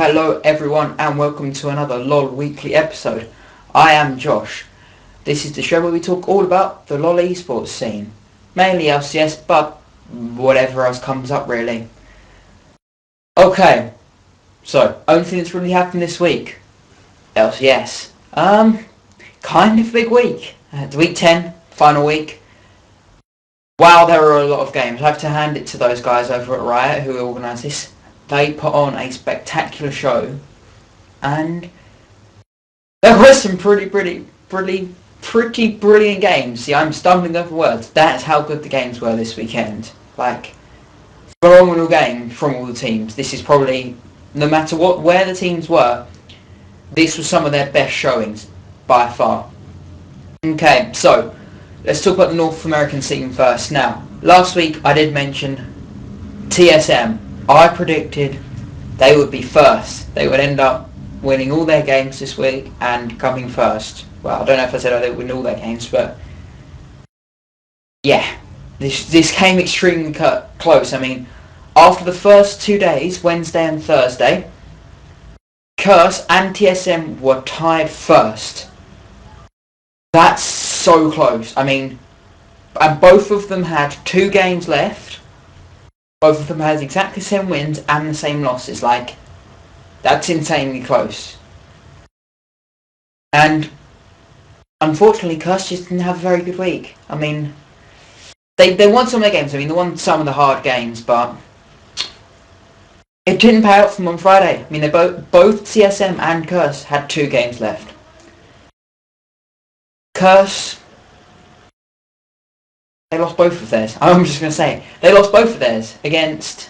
Hello everyone and welcome to another LoL weekly episode. I am Josh. This is the show where we talk all about the LoL esports scene. Mainly LCS, but whatever else comes up really. Okay, so only thing that's really happened this week. LCS. Kind of big week. It's week 10, final week. Wow, there were a lot of games. I have to hand it to those guys over at Riot who organised this. They put on a spectacular show. And there were some pretty brilliant games. See, I'm stumbling over words. That's how good the games were this weekend. Like, phenomenal game from all the teams. This is probably, no matter where the teams were, this was some of their best showings by far. Okay, so let's talk about the North American scene first. Now, last week I did mention TSM. I predicted they would be first. They would end up winning all their games this week and coming first. Well, I don't know if I said they would win all their games, but yeah, this came extremely close. I mean, after the first 2 days, Wednesday and Thursday, Curse and TSM were tied first. That's so close. I mean, and both of them had 2 games left. Both of them had exactly the same wins and the same losses. Like, that's insanely close. And unfortunately, Curse just didn't have a very good week. I mean, they won some of their games. I mean, they won some of the hard games, but it didn't pay out for them on Friday. I mean, they both CSM and Curse had 2 games left. Curse, they lost both of theirs. I'm just going to say, they lost both of theirs against...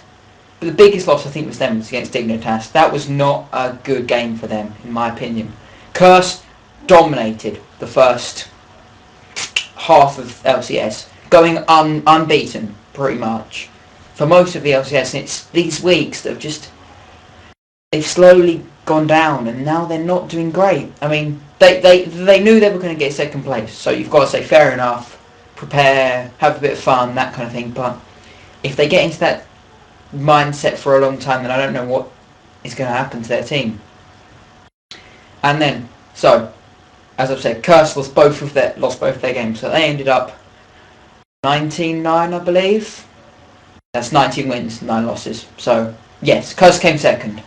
But the biggest loss, I think, was against Dignitas. That was not a good game for them, in my opinion. Curse dominated the first half of LCS, going unbeaten, pretty much, for most of the LCS. And it's these weeks that have just... They've slowly gone down, and now they're not doing great. I mean, they knew they were going to get second place, so you've got to say, fair enough, prepare, have a bit of fun, that kind of thing. But if they get into that mindset for a long time, then I don't know what is going to happen to their team. And then, so as I've said, Curse lost both of their games, so they ended up 19-9, I believe. That's 19 wins, 9 losses. So yes, Curse came second,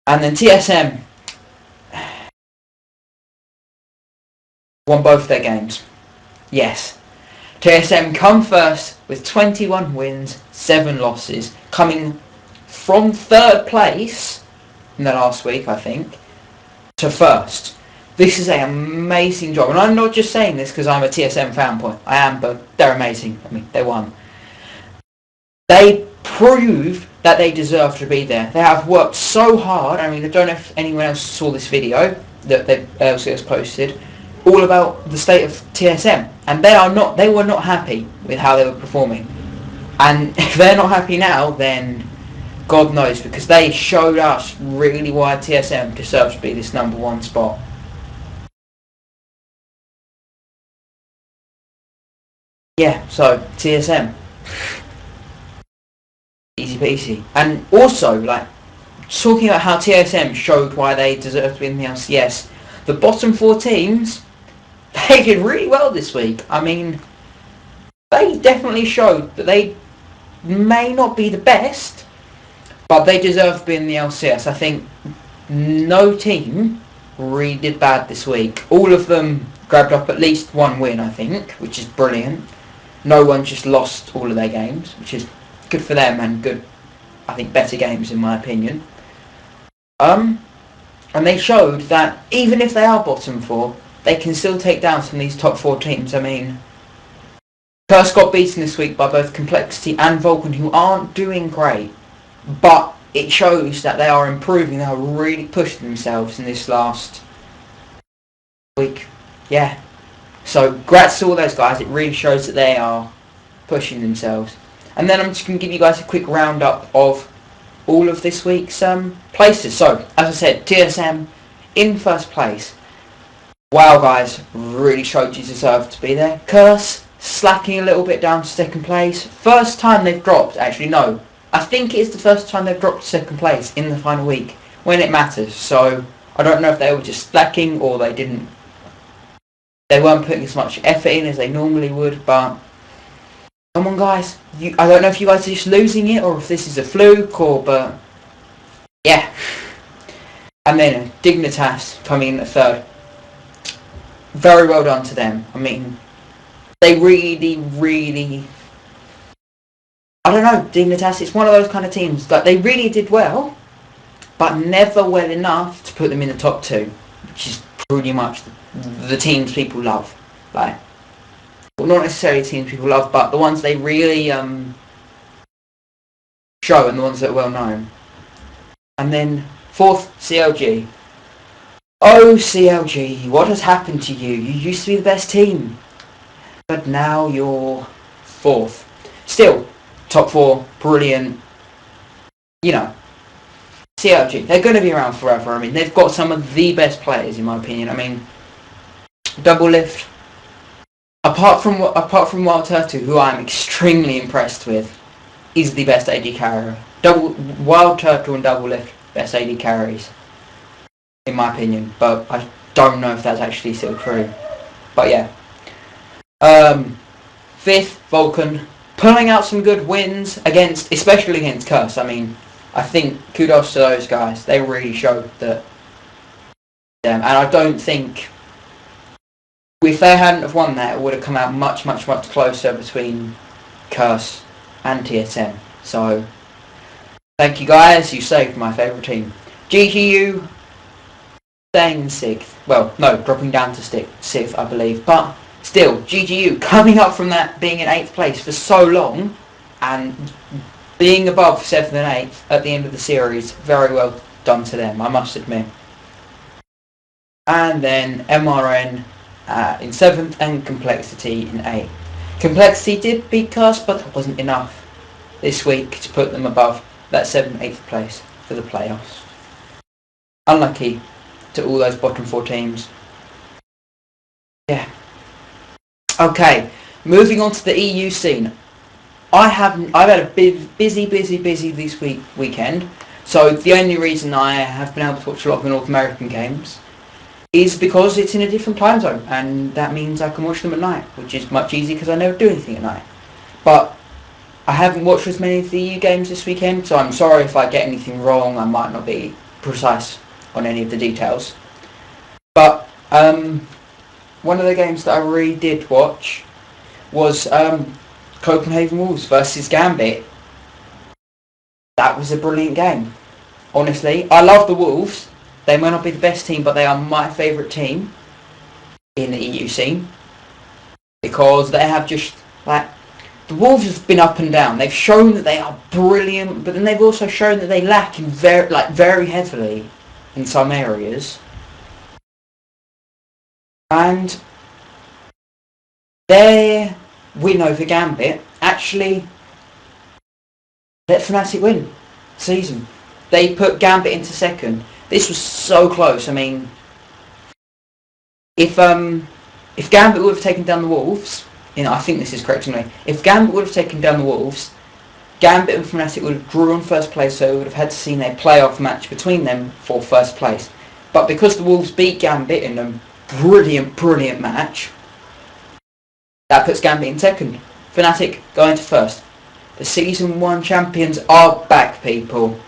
and then TSM won both their games. Yes, TSM come first with 21 wins, 7 losses, coming from 3rd place in the last week, I think, to first. This is an amazing job, and I'm not just saying this because I'm a TSM fanboy. I am, but they're amazing. I mean, they won. They proved that they deserve to be there. They have worked so hard. I mean, I don't know if anyone else saw this video that LCS posted, all about the state of TSM, and they were not happy with how they were performing. And if they're not happy now, then God knows, because they showed us really why TSM deserves to be this #1 spot. Yeah, so TSM, easy peasy. And also, like, talking about how TSM showed why they deserve to be in the LCS, the bottom 4 teams, they did really well this week. I mean, they definitely showed that they may not be the best, but they deserve to be in the LCS. I think no team really did bad this week. All of them grabbed up at least 1 win, I think, which is brilliant. No one just lost all of their games, which is good for them, and good, I think, better games in my opinion. And they showed that even if they are bottom 4, they can still take down some of these top 4 teams. I mean, Curse got beaten this week by both Complexity and Vulcan, who aren't doing great, but it shows that they are improving. They are really pushing themselves in this last week. Yeah. So, congrats to all those guys. It really shows that they are pushing themselves. And then I'm just going to give you guys a quick roundup of all of this week's places. So, as I said, TSM in 1st place. Wow, guys, really showed you deserve to be there. Curse slacking a little bit down to 2nd place. First time they've dropped, actually no, I think it is the first time they've dropped to 2nd place in the final week. when it matters. So I don't know if they were just slacking or they weren't putting as much effort in as they normally would, but come on guys, I don't know if you guys are just losing it or if this is a fluke but yeah. And then Dignitas coming in at third. Very well done to them. I mean, they really, I don't know, Dignitas, it's one of those kind of teams that they really did well, but never well enough to put them in the top 2, which is pretty much the teams people love. Like, well, not necessarily teams people love, but the ones they really show and the ones that are well known. And then 4th, CLG. Oh, CLG, what has happened to you? You used to be the best team, but now you're 4th. Still, top 4, brilliant. You know, CLG, they're going to be around forever. I mean, they've got some of the best players, in my opinion. I mean, Double Lift, apart from Wild Turtle, who I'm extremely impressed with, is the best AD carrier. Wild Turtle and Double Lift, best AD carries, in my opinion. But I don't know if that's actually still true. But yeah. 5th, Vulcan, pulling out some good wins especially against Curse. I mean, I think kudos to those guys. They really showed that. And I don't think if they hadn't have won that, it would have come out much closer between Curse and TSM. So, thank you guys. You saved my favourite team. GGU staying in 6th. Well, no, dropping down to 6th, I believe. But still, GGU coming up from that being in 8th place for so long and being above 7th and 8th at the end of the series. Very well done to them, I must admit. And then MRN in 7th and Complexity in 8th. Complexity did beat Curse, but that wasn't enough this week to put them above that 7th and 8th place for the playoffs. Unlucky to all those bottom 4 teams. Yeah. Okay, moving on to the EU scene. I've had a busy this weekend. So the only reason I have been able to watch a lot of the North American games is because it's in a different time zone, and that means I can watch them at night, which is much easier because I never do anything at night. But I haven't watched as many of the EU games this weekend, so I'm sorry if I get anything wrong. I might not be precise on any of the details. But one of the games that I really did watch was Copenhagen Wolves versus Gambit. That was a brilliant game. Honestly, I love the Wolves. They may not be the best team, but they are my favourite team in the EU scene because they have just like the Wolves have been up and down. They've shown that they are brilliant, but then they've also shown that they lack in very heavily in some areas. And their win over Gambit actually let Fnatic win the season. They put Gambit into 2nd. This was so close. I mean, if Gambit would have taken down the Wolves, I think this is correct anyway. If Gambit would have taken down the Wolves, Gambit and Fnatic would have drawn first place, so we would have had to see a playoff match between them for first place. But because the Wolves beat Gambit in a brilliant match, that puts Gambit in 2nd. Fnatic going to 1st. The Season 1 champions are back, people.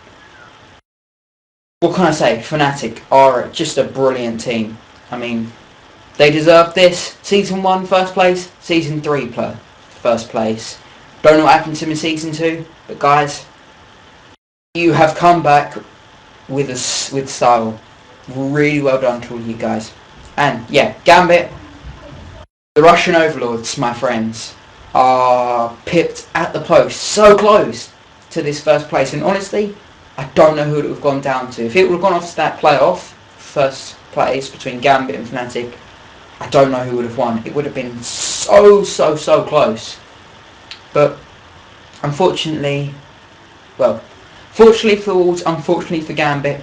What can I say? Fnatic are just a brilliant team. I mean, they deserve this. Season 1 first place, Season 3 first place. Don't know what happened to them in Season 2, but guys, you have come back with style. Really well done to all you guys. And yeah, Gambit, the Russian overlords, my friends, are pipped at the post, so close to this first place. And honestly, I don't know who it would have gone down to. If it would have gone off to that playoff, first place between Gambit and Fnatic, I don't know who would have won. It would have been so close. But unfortunately, fortunately for the Wolves, unfortunately for Gambit,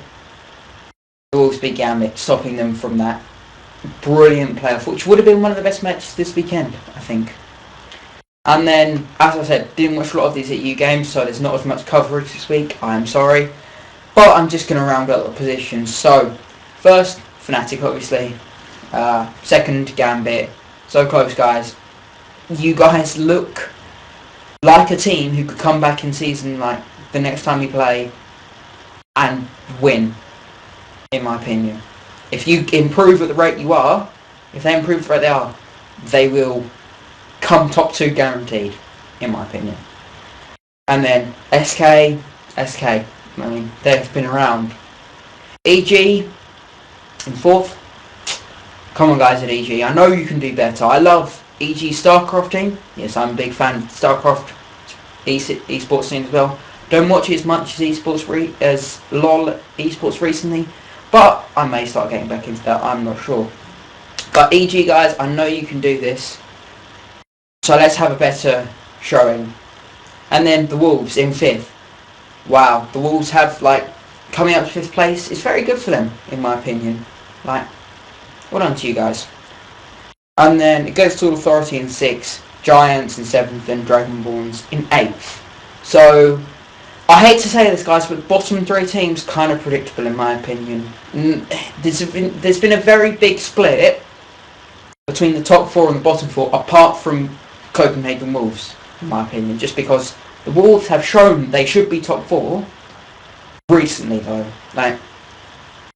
the Wolves beat Gambit, stopping them from that brilliant playoff, which would have been one of the best matches this weekend, I think. And then, as I said, didn't watch a lot of these EU games, so there's not as much coverage this week. I am sorry. But I'm just going to round up the positions. So, first, Fnatic, obviously. Second, Gambit. So close, guys. You guys look like a team who could come back in season, like, the next time we play and win, in my opinion. If you improve at the rate you are, if they improve at the rate they are, they will come top 2 guaranteed, in my opinion. And then SK, I mean, they've been around. EG in 4th. Come on, guys, at EG. I know you can do better. I love EG StarCraft team. Yes, I'm a big fan of StarCraft esports scene as well. Don't watch it as much as LoL esports recently, but I may start getting back into that. I'm not sure. But EG, guys, I know you can do this. So let's have a better showing. And then the Wolves in 5th. Wow, the Wolves have, like, coming up to 5th place. It's very good for them, in my opinion. Like, well done to you guys. And then it goes to Authority in 6th, Giants in 7th, and Dragonborns in 8th. So, I hate to say this, guys, but bottom 3 teams kind of predictable, in my opinion. There's been a very big split between the top 4 and the bottom 4, apart from Copenhagen Wolves, in my opinion, just because the Wolves have shown they should be top 4 recently, though. Like,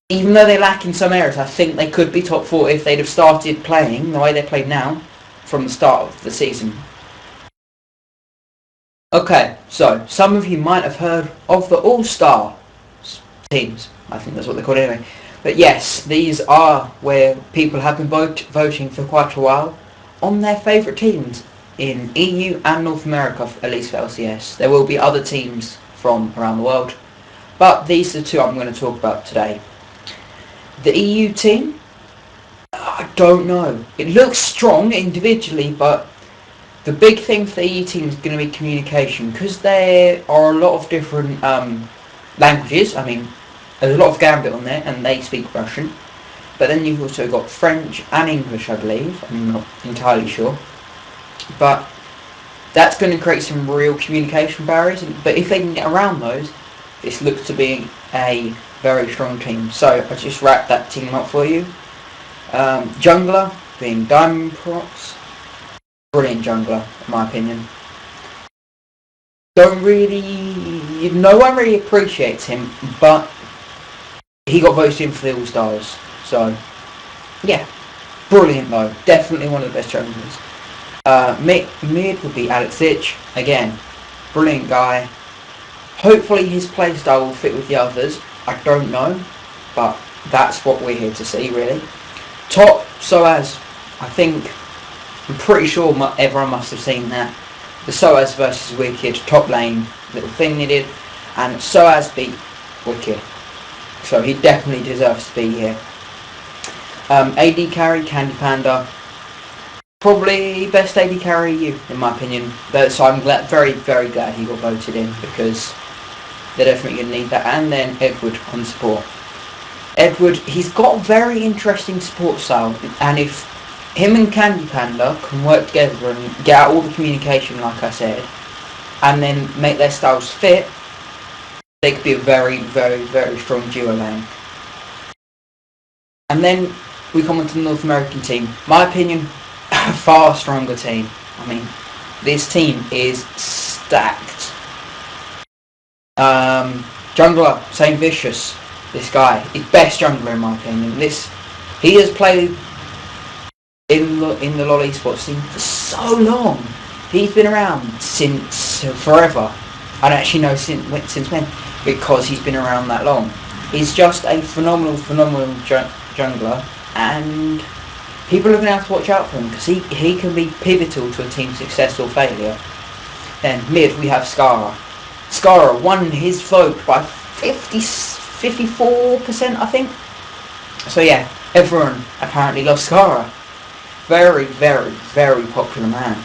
even though they lack in some areas, I think they could be top 4 if they'd have started playing the way they played now from the start of the season. Okay, so some of you might have heard of the All-Star teams. I think that's what they're called anyway. But yes, these are where people have been voting for quite a while on their favourite teams in EU and North America, at least for LCS. There will be other teams from around the world, but these are the 2 I'm going to talk about today. The EU team, I don't know. It looks strong individually, but the big thing for the EU team is going to be communication, because there are a lot of different languages. I mean, there's a lot of Gambit on there, and they speak Russian. But then you've also got French and English, I believe. I'm not entirely sure. But that's going to create some real communication barriers. But if they can get around those, this looks to be a very strong team. So I just wrapped that team up for you. Jungler being Diamond Prox. Brilliant jungler, in my opinion. No one really appreciates him, but he got voted in for the All-Stars. So, yeah. Brilliant, though. Definitely one of the best junglers. Mid would be Alex Ich. Again, brilliant guy. Hopefully his playstyle will fit with the others. I don't know, but that's what we're here to see, really. Top, Soaz. I'm pretty sure everyone must have seen that. The Soaz versus Wicked top lane little thing they did, and Soaz beat Wicked. So he definitely deserves to be here. AD carry, Candy Panda. Probably best AD carry you, in my opinion. So I'm very, very glad he got voted in, because they're definitely going to need that. And then Edward on support. Edward, he's got a very interesting support style, and if him and Candy Panda can work together and get out all the communication, like I said, and then make their styles fit, they could be a very, very, very strong duo lane. And then we come on to the North American team. My opinion, a far stronger team. I mean, this team is stacked. Jungler, Saint Vicious. This guy, his best jungler in my opinion. He has played in the LoL esports scene for so long. He's been around since forever. I don't actually know since when, because he's been around that long. He's just a phenomenal jungler, and people are going to have to watch out for him, because he can be pivotal to a team's success or failure. Then mid we have Skara. Skara won his vote by 54%, I think. So yeah, everyone apparently loves Skara. Very, very, very popular man.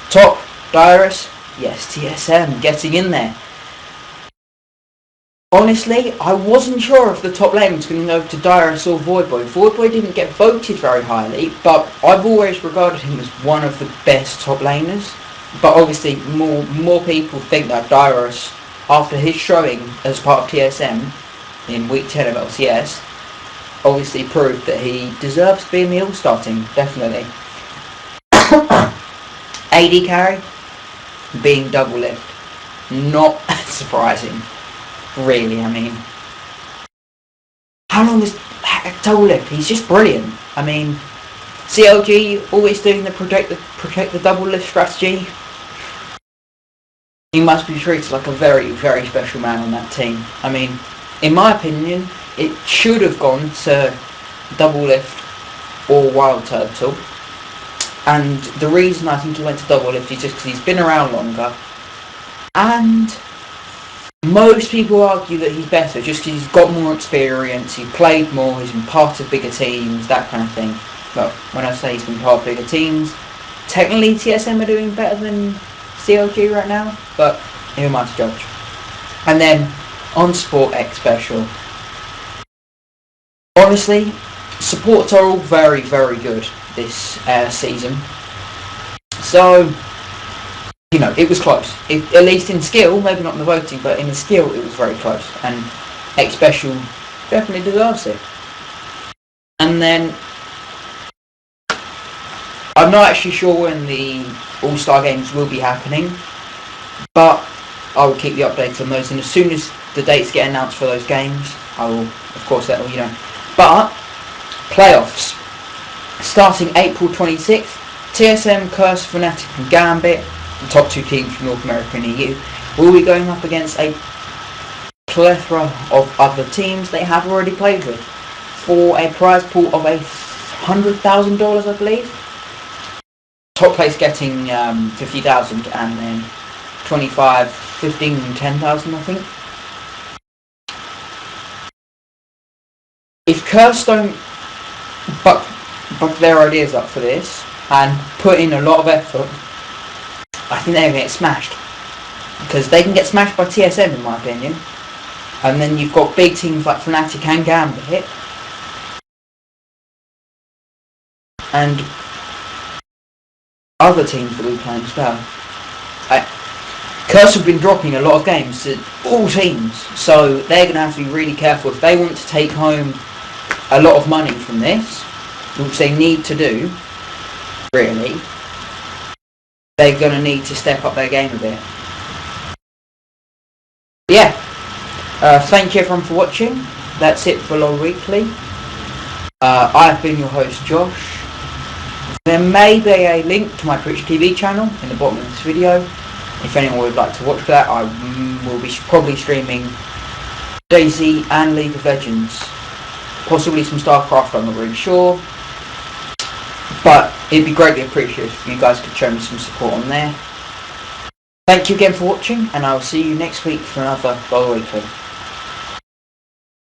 Top, Dyrus. Yes, TSM getting in there. Honestly, I wasn't sure if the top lane was going to go to Dyrus or Voidboy. Voidboy didn't get voted very highly, but I've always regarded him as one of the best top laners. But obviously, more people think that Dyrus, after his showing as part of TSM, in week 10 of LCS obviously proved that he deserves to be in the All-Star team, definitely. AD carry being double lift, not surprising, really. I mean, how long is double lift? He's just brilliant. I mean, CLG always doing the protect the double lift strategy. He must be treated like a very, very special man on that team. I mean, in my opinion, it should have gone to double lift or wild turtle. And the reason I think he went to double lift is just because he's been around longer. And most people argue that he's better just because he's got more experience, he's played more, he's been part of bigger teams, that kind of thing. But when I say he's been part of bigger teams, technically TSM are doing better than CLG right now, but who am I to judge? And then on Sport X Special, honestly, supports are all very, very good this season. So, you know, it was close. At least in skill, maybe not in the voting, but in the skill it was very close. And X Special definitely deserves it. And then, I'm not actually sure when the All-Star Games will be happening, but I will keep you updated on those, and as soon as the dates get announced for those games, I will, of course, let you know. But, playoffs. Starting April 26th, TSM, Curse, Fnatic and Gambit, the top two teams from North America and EU, will be going up against a plethora of other teams they have already played with, for a prize pool of $100,000, I believe. Top place getting 50,000, and then 25, 15 and 10,000, I think. If Curse don't buck their ideas up for this and put in a lot of effort, I think they're going to get smashed. Because they can get smashed by TSM, in my opinion. And then you've got big teams like Fnatic and Gambit. And other teams that we play as well. Curse have been dropping a lot of games to all teams, so they're going to have to be really careful if they want to take home a lot of money from this, which they need to do, really. They're going to need to step up their game a bit. Yeah, thank you everyone for watching. That's it for LoL Weekly. I've been your host, Josh. There may be a link to my Twitch TV channel in the bottom of this video. If anyone would like to watch that, I will be probably streaming DayZ and League of Legends. Possibly some StarCraft, I'm not really sure. But it'd be greatly appreciated if you guys could show me some support on there. Thank you again for watching, and I will see you next week for another LoL Weekly.